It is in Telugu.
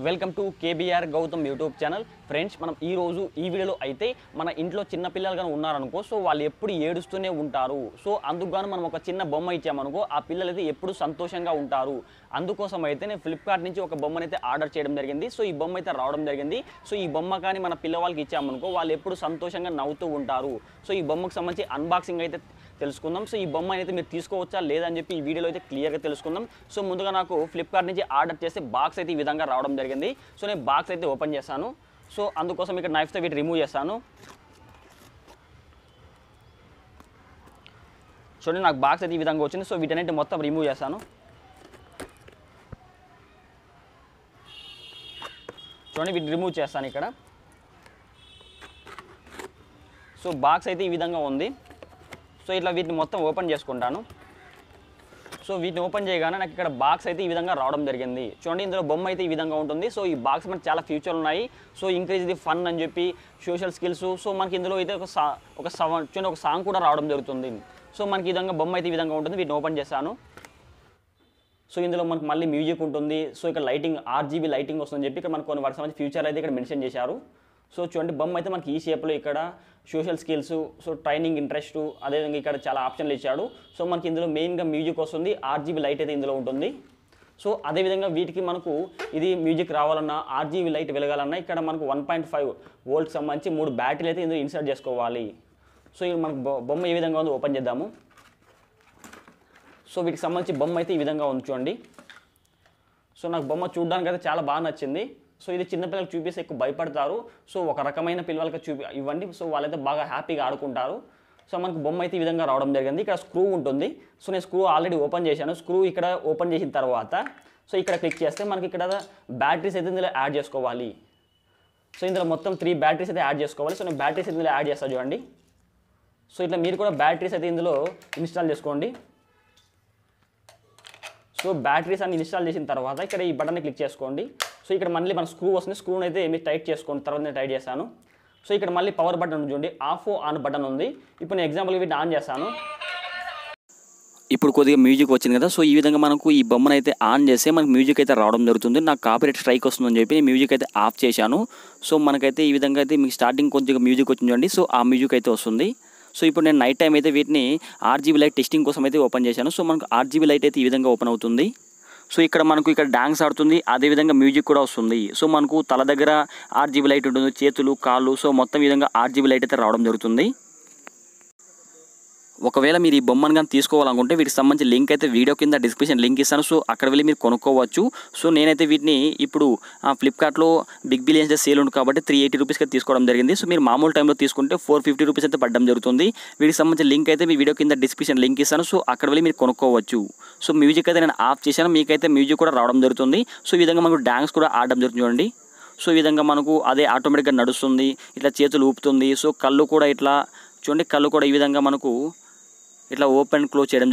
Welcome to KBR Gautam YouTube channel. Friends, మనం ఈరోజు ఈ వీడియోలో అయితే మన ఇంట్లో చిన్న పిల్లలు కానీ ఉన్నారనుకో, సో వాళ్ళు ఎప్పుడు ఏడుస్తూనే ఉంటారు. సో అందుకుగాను మనం ఒక చిన్న బొమ్మ ఇచ్చామనుకో, ఆ పిల్లలు అయితే ఎప్పుడు సంతోషంగా ఉంటారు. అందుకోసం అయితే నేను ఫ్లిప్కార్ట్ నుంచి ఒక బొమ్మను అయితే ఆర్డర్ చేయడం జరిగింది. సో ఈ బొమ్మ అయితే రావడం జరిగింది. సో ఈ బొమ్మ కానీ మన పిల్లవాళ్ళకి ఇచ్చామనుకో, వాళ్ళు ఎప్పుడు సంతోషంగా నవ్వుతూ ఉంటారు. సో ఈ బొమ్మకు సంబంధించి అన్బాక్సింగ్ అయితే తెలుసుకుందాం. సో ఈ బొమ్మ అయితే మీరు తీసుకోవచ్చా లేదని చెప్పి ఈ వీడియోలో అయితే క్లియర్గా తెలుసుకుందాం. సో ముందుగా నాకు ఫ్లిప్కార్ట్ నుంచి ఆర్డర్ చేస్తే బాక్స్ అయితే ఈ విధంగా రావడం జరిగింది. సో నేను బాక్స్ అయితే ఓపెన్ చేశాను. సో అందుకోసం ఇక్కడ నైఫ్తో వీటి రిమూవ్ చేస్తాను. చూడండి, నాకు బాక్స్ అయితే ఈ విధంగా వచ్చింది. సో వీటన్నిటి మొత్తం రిమూవ్ చేస్తాను. చూడండి, వీటిని రిమూవ్ చేస్తాను ఇక్కడ. సో బాక్స్ అయితే ఈ విధంగా ఉంది. సో ఇట్లా వీటిని మొత్తం ఓపెన్ చేసుకుంటాను. సో వీటిని ఓపెన్ చేయగానే నాకు ఇక్కడ బాక్స్ అయితే ఈ విధంగా రావడం జరిగింది. చూడండి, ఇందులో బొమ్మ అయితే ఈ విధంగా ఉంటుంది. సో ఈ బాక్స్ మనకి చాలా ఫ్యూచర్లు ఉన్నాయి. సో ఇంక్రీజ్ ది ఫన్ అని చెప్పి సోషల్ స్కిల్స్. సో మనకి ఇందులో అయితే ఒక సాంగ్ కూడా రావడం జరుగుతుంది. సో మనకి ఈ విధంగా బొమ్మ అయితే ఈ విధంగా ఉంటుంది. వీటిని ఓపెన్ చేస్తాను. సో ఇందులో మనకు మళ్ళీ మ్యూజిక్ ఉంటుంది. సో ఇక్కడ లైటింగ్ RGB లైటింగ్ వస్తుందని చెప్పి ఇక్కడ మనకు కొన్ని వాటికి సంబంధించి ఫ్యూచర్ అయితే ఇక్కడ మెన్షన్ చేశారు. సో చూడండి, బొమ్మ అయితే మనకి ఈ షేప్లో ఇక్కడ social skills, so training interest, అదేవిధంగా ఇక్కడ చాలా ఆప్షన్లు ఇచ్చాడు. సో మనకి ఇందులో మెయిన్గా మ్యూజిక్ వస్తుంది. RGB లైట్ అయితే ఇందులో ఉంటుంది. సో అదేవిధంగా వీటికి మనకు ఇది మ్యూజిక్ రావాలన్నా, RGB లైట్ వెలగాలన్నా ఇక్కడ మనకు 1.5 వోల్ట్కి సంబంధించి 3 బ్యాటరీలు అయితే ఇందులో ఇన్సర్ట్ చేసుకోవాలి. సో ఇది మనకు బొమ్మ ఏ విధంగా ఉందో ఓపెన్ చేద్దాము. సో వీటికి సంబంధించి బొమ్మ అయితే ఈ విధంగా ఉంది చూడండి. సో నాకు బొమ్మ చూడడానికి అయితే చాలా బాగా నచ్చింది. సో ఇది చిన్నపిల్లలకు చూపిస్తే ఎక్కువ భయపడతారు. సో ఒక రకమైన పిల్లలకి ఇవ్వండి. సో వాళ్ళైతే బాగా హ్యాపీగా ఆడుకుంటారు. సో మనకు బొమ్మ అయితే ఈ విధంగా రావడం జరిగింది. ఇక్కడ స్క్రూ ఉంటుంది. సో నేను స్క్రూ ఆల్రెడీ ఓపెన్ చేశాను. స్క్రూ ఇక్కడ ఓపెన్ చేసిన తర్వాత సో ఇక్కడ క్లిక్ చేస్తే మనకి ఇక్కడ బ్యాటరీస్ అయితే ఇందులో యాడ్ చేసుకోవాలి. సో ఇందులో మొత్తం 3 బ్యాటరీస్ అయితే యాడ్ చేసుకోవాలి. సో నేను బ్యాటరీస్ ఇందులో యాడ్ చేస్తాను చూడండి. సో ఇట్లా మీరు కూడా బ్యాటరీస్ అయితే ఇందులో ఇన్స్టాల్ చేసుకోండి. సో బ్యాటరీస్ అన్ని ఇన్స్టాల్ చేసిన తర్వాత ఇక్కడ ఈ బటన్ని క్లిక్ చేసుకోండి. సో ఇక్కడ మళ్ళీ మన స్క్రూ వస్తుంది. స్క్రూని అయితే మీరు టైట్ చేసుకోండి. తర్వాత నేను టైట్ చేస్తాను. సో ఇక్కడ మళ్ళీ పవర్ బటన్ ఉంది చూడండి, ఆఫ్ ఆన్ బటన్ ఉంది. ఇప్పుడు నేను ఎగ్జాంపుల్ వీటిని ఆన్ చేస్తాను. ఇప్పుడు కొద్దిగా మ్యూజిక్ వచ్చింది కదా. సో ఈ విధంగా మనకు ఈ బొమ్మను అయితే ఆన్ చేస్తే మనకు మ్యూజిక్ అయితే రావడం జరుగుతుంది. నాకు కాపీరైట్ స్ట్రైక్ వస్తుందని చెప్పి నేను మ్యూజిక్ అయితే ఆఫ్ చేశాను. సో మనకైతే ఈ విధంగా అయితే మీకు స్టార్టింగ్ కొద్దిగా మ్యూజిక్ వచ్చింది చూడండి. సో ఆ మ్యూజిక్ అయితే వస్తుంది. సో ఇప్పుడు నేను నైట్ టైం అయితే వీటిని RGB లైట్ టెస్టింగ్ కోసం అయితే ఓపెన్ చేశాను. సో మనకు RGB లైట్ అయితే ఈ విధంగా ఓపెన్ అవుతుంది. సో ఇక్కడ డాన్స్ ఆడుతుంది, అదేవిధంగా మ్యూజిక్ కూడా వస్తుంది. సో మనకు తల దగ్గర RGB లైట్ ఉంటుంది, చేతులు, కాళ్ళు, సో మొత్తం ఈ విధంగా RGB లైట్ అయితే రావడం జరుగుతుంది. ఒకవేళ మీరు ఈ బొమ్మను కానీ తీసుకోవాలనుకుంటే వీటికి సంబంధించి లింక్ అయితే వీడియో కింద డిస్క్రిప్షన్ లింక్ ఇస్తాను. సో అక్కడ వెళ్ళి మీరు కొనుక్కోవచ్చు. సో నేనైతే వీటిని ఇప్పుడు ఫ్లిప్కార్ట్లో బిగ్ బిలియన్స్ డే సేల్ ఉంది కాబట్టి 380 రూపీస్కి తీసుకోవడం జరిగింది. సో మీరు మామూలు టైంలో తీసుకుంటే 450 రూపీస్ అయితే పడడం జరుగుతుంది. వీటికి సంబంధించిన లింక్ అయితే మీ వీడియో కింద డిస్క్రిప్షన్ లింక్ ఇస్తాను. సో అక్కడ వెళ్ళి మీరు కొనుక్కోవచ్చు. సో మ్యూజిక్ అయితే నేను ఆఫ్ చేశాను. మీకైతే మ్యూజిక్ కూడా రావడం జరుగుతుంది. సో ఈ విధంగా మనకు డాన్స్ కూడా ఆడడం జరుగుతుంది చూడండి. సో ఈ విధంగా మనకు అదే ఆటోమేటిక్గా నడుస్తుంది. ఇట్లా చేతులు ఊపుతుంది. సో కళ్ళు కూడా ఇట్లా చూడండి, కళ్ళు కూడా ఈ విధంగా మనకు ఇట్లా ఓపెన్ క్లోజ్ చేయడం జరుగుతుంది.